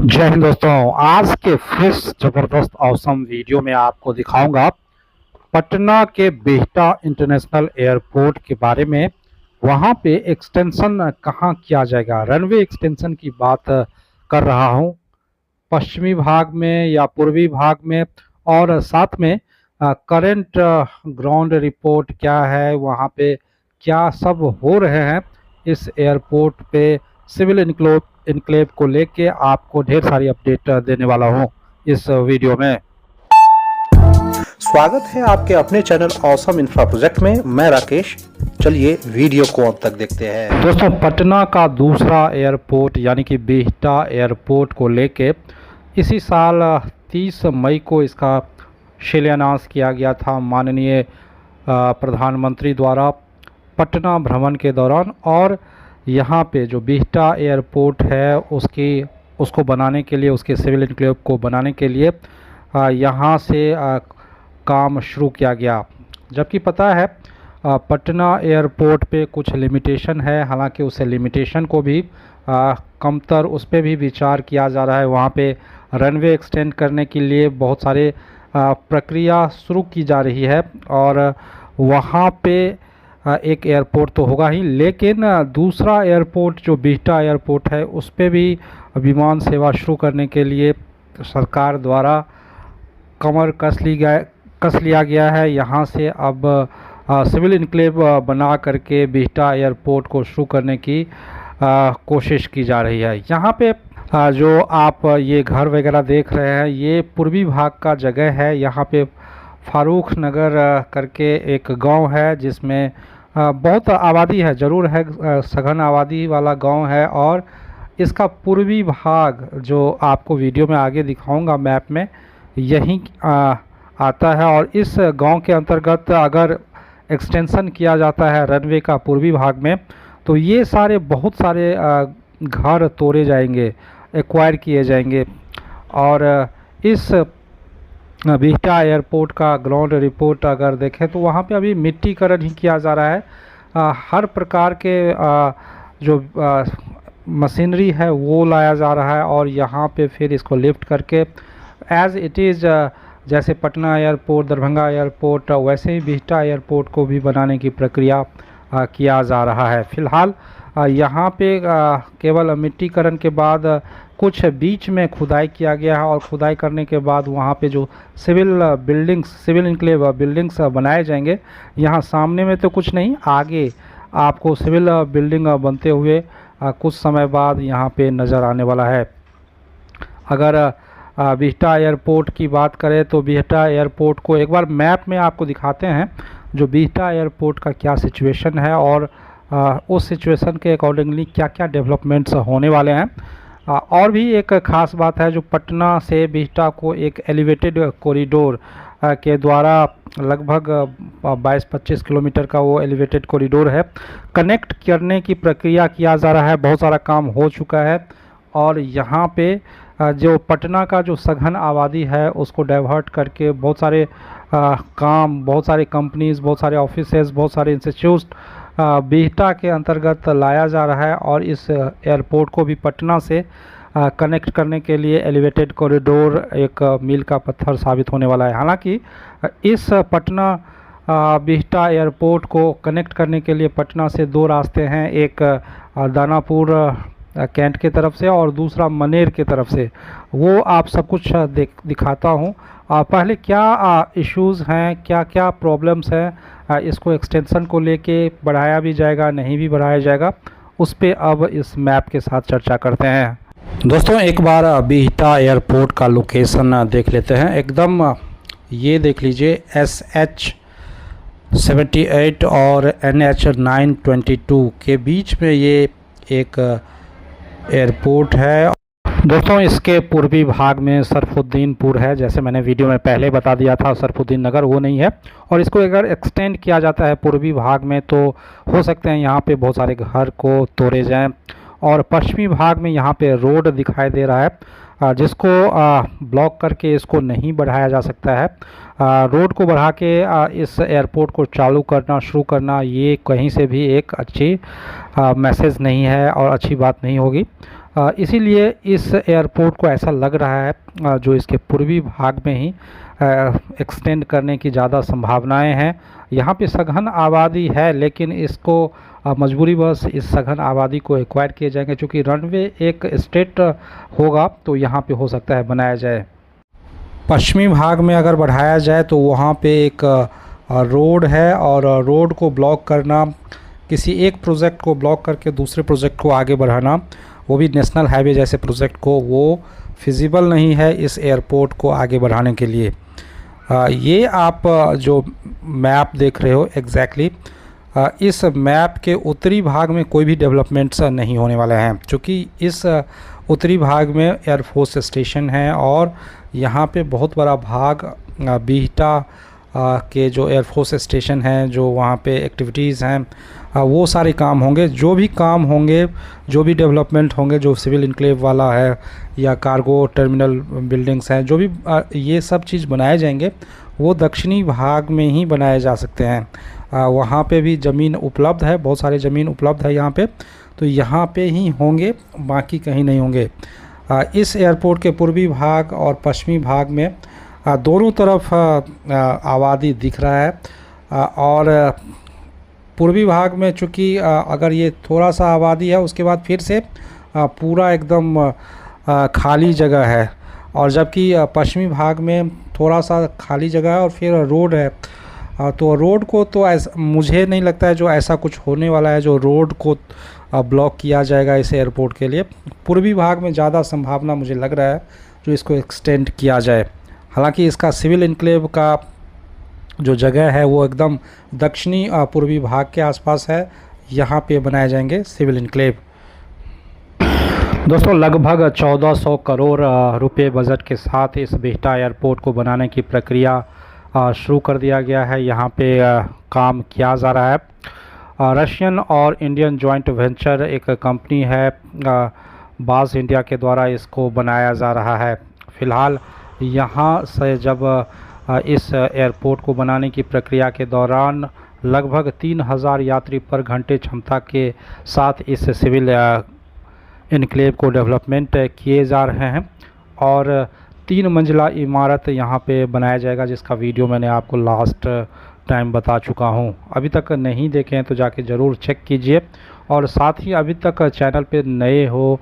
जय हिंद दोस्तों। आज के फ्रेश जबरदस्त औसम वीडियो में आपको दिखाऊंगा पटना के बिहटा इंटरनेशनल एयरपोर्ट के बारे में। वहां पे एक्सटेंशन कहाँ किया जाएगा, रनवे एक्सटेंशन की बात कर रहा हूं, पश्चिमी भाग में या पूर्वी भाग में, और साथ में करंट ग्राउंड रिपोर्ट क्या है, वहां पे क्या सब हो रहे हैं इस एयरपोर्ट पे। सिविल इनक्लेव को लेके आपको ढेर सारी अपडेट देने वाला हूं इस वीडियो में। स्वागत है आपके अपने चैनल ऑसम इंफ्रा प्रोजेक्ट में। मैं राकेश। चलिए वीडियो को अंत तक देखते हैं। दोस्तों, पटना का दूसरा एयरपोर्ट यानी कि बिहटा एयरपोर्ट को लेके इसी साल 30 मई को इसका शिलान्यास किया गया था माननीय प्रधानमंत्री द्वारा पटना भ्रमण के दौरान। और यहाँ पे जो बिहटा एयरपोर्ट है उसको बनाने के लिए, उसके सिविल इनक्लेव को बनाने के लिए यहाँ से काम शुरू किया गया। जबकि पता है पटना एयरपोर्ट पे कुछ लिमिटेशन है, हालांकि उस लिमिटेशन को भी कमतर उस पर भी विचार किया जा रहा है। वहाँ पे रनवे एक्सटेंड करने के लिए बहुत सारे प्रक्रिया शुरू की जा रही है और वहाँ पे एक एयरपोर्ट तो होगा ही, लेकिन दूसरा एयरपोर्ट जो बिहटा एयरपोर्ट है उस पर भी विमान सेवा शुरू करने के लिए सरकार द्वारा कमर कस लिया गया है। यहाँ से अब सिविल इनक्लेव बना करके बिहटा एयरपोर्ट को शुरू करने की कोशिश की जा रही है। यहाँ पे जो आप ये घर वगैरह देख रहे हैं, ये पूर्वी भाग का जगह है। यहाँ पे फारूक नगर करके एक गांव है जिसमें बहुत आबादी है, ज़रूर है, सघन आबादी वाला गांव है। और इसका पूर्वी भाग जो आपको वीडियो में आगे दिखाऊंगा मैप में, यहीं आता है। और इस गांव के अंतर्गत अगर एक्सटेंशन किया जाता है रनवे का पूर्वी भाग में, तो ये बहुत सारे घर तोड़े जाएंगे, एक्वायर किए जाएंगे। और इस बिहटा एयरपोर्ट का ग्राउंड रिपोर्ट अगर देखें तो वहाँ पे अभी मिट्टीकरण ही किया जा रहा है। हर प्रकार के जो मशीनरी है वो लाया जा रहा है और यहाँ पे फिर इसको लिफ्ट करके एज़ इट इज़ जैसे पटना एयरपोर्ट, दरभंगा एयरपोर्ट, वैसे ही बिहटा एयरपोर्ट को भी बनाने की प्रक्रिया किया जा रहा है। फ़िलहाल यहाँ पे केवल मिट्टीकरण के बाद कुछ बीच में खुदाई किया गया है और खुदाई करने के बाद वहाँ पे जो सिविल इनक्लेव बिल्डिंग्स बनाए जाएंगे। यहाँ सामने में तो कुछ नहीं, आगे आपको सिविल बिल्डिंग बनते हुए कुछ समय बाद यहाँ पे नज़र आने वाला है। अगर बिहटा एयरपोर्ट की बात करें तो बिहटा एयरपोर्ट को एक बार मैप में आपको दिखाते हैं जो बिहटा एयरपोर्ट का क्या सिचुएशन है और उस सिचुएशन के अकॉर्डिंगली क्या क्या डेवलपमेंट्स होने वाले हैं। और भी एक ख़ास बात है, जो पटना से बिहटा को एक एलिवेटेड कॉरिडोर के द्वारा लगभग 22-25 किलोमीटर का वो एलिवेटेड कॉरिडोर है, कनेक्ट करने की प्रक्रिया किया जा रहा है। बहुत सारा काम हो चुका है और यहाँ पे जो पटना का जो सघन आबादी है उसको डाइवर्ट करके बहुत सारे काम, बहुत सारे कंपनीज, बहुत सारे ऑफिसेज, बहुत सारे इंस्टीट्यूट बिहटा के अंतर्गत लाया जा रहा है। और इस एयरपोर्ट को भी पटना से कनेक्ट करने के लिए एलिवेटेड कॉरिडोर एक मील का पत्थर साबित होने वाला है। हालांकि इस पटना बिहटा एयरपोर्ट को कनेक्ट करने के लिए पटना से दो रास्ते हैं, एक दानापुर कैंट के तरफ से और दूसरा मनेर के तरफ से। वो आप सब कुछ दिखाता हूँ। पहले क्या इश्यूज़ हैं, क्या क्या प्रॉब्लम्स हैं, इसको एक्सटेंशन को लेके बढ़ाया भी जाएगा नहीं भी बढ़ाया जाएगा, उस पे अब इस मैप के साथ चर्चा करते हैं। दोस्तों, एक बार बिहटा एयरपोर्ट का लोकेशन देख लेते हैं। एकदम ये देख लीजिए, SH-78 और NH-922 के बीच में ये एक एयरपोर्ट है। दोस्तों, इसके पूर्वी भाग में सरफुद्दीनपुर है, जैसे मैंने वीडियो में पहले बता दिया था, सरफुद्दीन नगर वो नहीं है। और इसको अगर एक्सटेंड किया जाता है पूर्वी भाग में तो हो सकते हैं यहाँ पे बहुत सारे घर को तोड़े जाएं। और पश्चिमी भाग में यहाँ पे रोड दिखाई दे रहा है जिसको ब्लॉक करके इसको नहीं बढ़ाया जा सकता है। रोड को बढ़ा के इस एयरपोर्ट को चालू करना, शुरू करना, ये कहीं से भी एक अच्छी मैसेज नहीं है और अच्छी बात नहीं होगी। इसीलिए इस एयरपोर्ट को ऐसा लग रहा है जो इसके पूर्वी भाग में ही एक्सटेंड करने की ज़्यादा संभावनाएं हैं। यहाँ पे सघन आबादी है, लेकिन इसको मजबूरीवश इस सघन आबादी को एक्वायर किए जाएंगे, क्योंकि रनवे एक स्ट्रेट होगा तो यहाँ पे हो सकता है बनाया जाए। पश्चिमी भाग में अगर बढ़ाया जाए तो वहाँ पे एक रोड है, और रोड को ब्लॉक करना, किसी एक प्रोजेक्ट को ब्लॉक करके दूसरे प्रोजेक्ट को आगे बढ़ाना, वो भी नेशनल हाईवे जैसे प्रोजेक्ट को, वो फिजिबल नहीं है इस एयरपोर्ट को आगे बढ़ाने के लिए। ये आप जो मैप देख रहे हो एग्जैक्टली, इस मैप के उत्तरी भाग में कोई भी डेवलपमेंट्स नहीं होने वाले हैं, क्योंकि इस उत्तरी भाग में एयरफोर्स स्टेशन है और यहाँ पे बहुत बड़ा भाग बिहटा के जो एयरफोर्स स्टेशन हैं, जो वहाँ पे एक्टिविटीज़ हैं, वो सारे काम होंगे। जो भी काम होंगे, जो भी डेवलपमेंट होंगे, जो सिविल इनक्लेव वाला है या कार्गो टर्मिनल बिल्डिंग्स हैं, जो भी ये सब चीज़ बनाए जाएंगे वो दक्षिणी भाग में ही बनाए जा सकते हैं। वहाँ पे भी ज़मीन उपलब्ध है, बहुत सारी ज़मीन उपलब्ध है यहाँ पे, तो यहाँ पे ही होंगे, बाकी कहीं नहीं होंगे। इस एयरपोर्ट के पूर्वी भाग और पश्चिमी भाग में दोनों तरफ आबादी दिख रहा है, और पूर्वी भाग में चूँकि अगर ये थोड़ा सा आबादी है, उसके बाद फिर से पूरा एकदम खाली जगह है, और जबकि पश्चिमी भाग में थोड़ा सा खाली जगह है और फिर रोड है। तो रोड को तो ऐसा मुझे नहीं लगता है जो ऐसा कुछ होने वाला है जो रोड को ब्लॉक किया जाएगा इस एयरपोर्ट के लिए। पूर्वी भाग में ज़्यादा संभावना मुझे लग रहा है जो इसको एक्सटेंड किया जाए। हालांकि इसका सिविल इनक्लेव का जो जगह है वो एकदम दक्षिणी पूर्वी भाग के आसपास है, यहाँ पे बनाए जाएंगे सिविल इनक्लेव। दोस्तों, लगभग 1400 करोड़ रुपए बजट के साथ इस बिहटा एयरपोर्ट को बनाने की प्रक्रिया शुरू कर दिया गया है। यहाँ पे काम किया जा रहा है। रशियन और इंडियन जॉइंट वेंचर एक कंपनी है, बाज इंडिया के द्वारा इसको बनाया जा रहा है। फ़िलहाल यहाँ से जब इस एयरपोर्ट को बनाने की प्रक्रिया के दौरान लगभग 3000 यात्री पर घंटे क्षमता के साथ इस सिविल इनक्लेव को डेवलपमेंट किए जा रहे हैं, और 3 मंजिला इमारत यहाँ पे बनाया जाएगा, जिसका वीडियो मैंने आपको लास्ट टाइम बता चुका हूँ। अभी तक नहीं देखे हैं तो जाके ज़रूर चेक कीजिए, और साथ ही अभी तक चैनल पे नए हो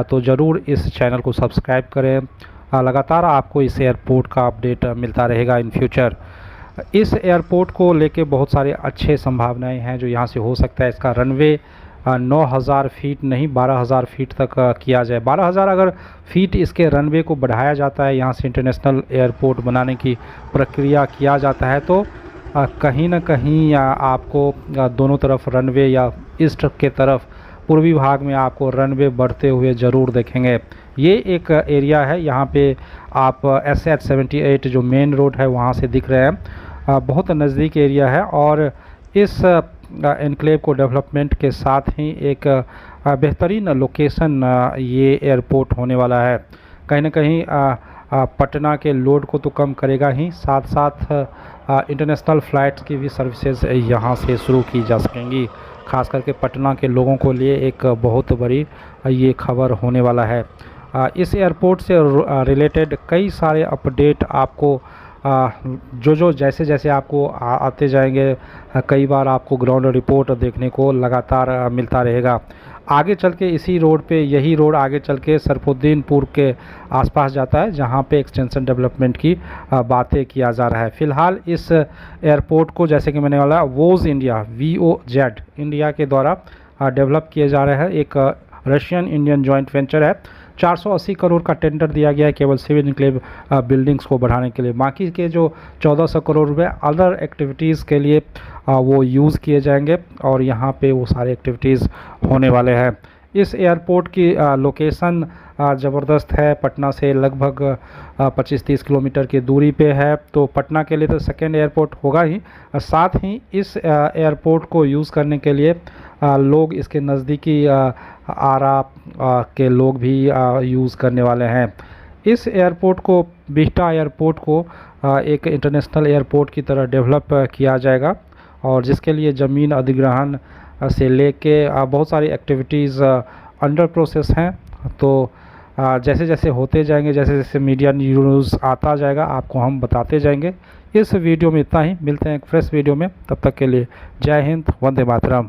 तो ज़रूर इस चैनल को सब्सक्राइब करें। लगातार आपको इस एयरपोर्ट का अपडेट मिलता रहेगा इन फ्यूचर। इस एयरपोर्ट को लेके बहुत सारे अच्छे संभावनाएं हैं जो यहाँ से हो सकता है। इसका रनवे 9000 फीट नहीं 12000 फीट तक किया जाए। 12000 अगर फीट इसके रनवे को बढ़ाया जाता है, यहाँ से इंटरनेशनल एयरपोर्ट बनाने की प्रक्रिया किया जाता है, तो कहीं ना कहीं आपको दोनों तरफ रनवे या ईस्ट के तरफ पूर्वी भाग में आपको रनवे बढ़ते हुए ज़रूर देखेंगे। ये एक एरिया है, यहाँ पे आप SH-78 जो मेन रोड है वहाँ से दिख रहे हैं, बहुत नज़दीक एरिया है, और इस एनक्लेव को डेवलपमेंट के साथ ही एक बेहतरीन लोकेशन ये एयरपोर्ट होने वाला है। कहीं ना कहीं पटना के लोड को तो कम करेगा ही, साथ साथ इंटरनेशनल फ़्लाइट्स की भी सर्विसेज यहाँ से शुरू की जा सकेंगी। खास करके पटना के लोगों को लिए एक बहुत बड़ी ये खबर होने वाला है। इस एयरपोर्ट से रिलेटेड कई सारे अपडेट आपको जो जैसे जैसे आपको आते जाएंगे, कई बार आपको ग्राउंड रिपोर्ट देखने को लगातार मिलता रहेगा। आगे चल के इसी रोड पे, यही रोड आगे चल के सरफुद्दीनपुर के आसपास जाता है, जहाँ पे एक्सटेंशन डेवलपमेंट की बातें किया जा रहा है। फ़िलहाल इस एयरपोर्ट को, जैसे कि मैंने बोला, वोज इंडिया VOZ इंडिया के द्वारा डेवलप किए जा रहे हैं। एक रशियन इंडियन जॉइंट वेंचर है। 480 करोड़ का टेंडर दिया गया है केवल सिविल इनक्लेव बिल्डिंग्स को बढ़ाने के लिए। बाकी के जो 1400 करोड़ रुपए अदर एक्टिविटीज़ के लिए वो यूज़ किए जाएंगे, और यहाँ पे वो सारे एक्टिविटीज़ होने वाले हैं। इस एयरपोर्ट की लोकेशन ज़बरदस्त है। पटना से लगभग 25-30 किलोमीटर की दूरी पे है, तो पटना के लिए तो सेकेंड एयरपोर्ट होगा ही। साथ ही इस एयरपोर्ट को यूज़ करने के लिए लोग इसके नज़दीकी आरा के लोग भी यूज़ करने वाले हैं। इस एयरपोर्ट को, बिहटा एयरपोर्ट को एक इंटरनेशनल एयरपोर्ट की तरह डेवलप किया जाएगा, और जिसके लिए ज़मीन अधिग्रहण से लेके बहुत सारी एक्टिविटीज़ अंडर प्रोसेस हैं। तो जैसे जैसे होते जाएंगे, जैसे जैसे मीडिया न्यूज़ आता जाएगा, आपको हम बताते जाएंगे। इस वीडियो में इतना ही, मिलते हैं एक फ्रेश वीडियो में, तब तक के लिए जय हिंद, वंदे मातरम।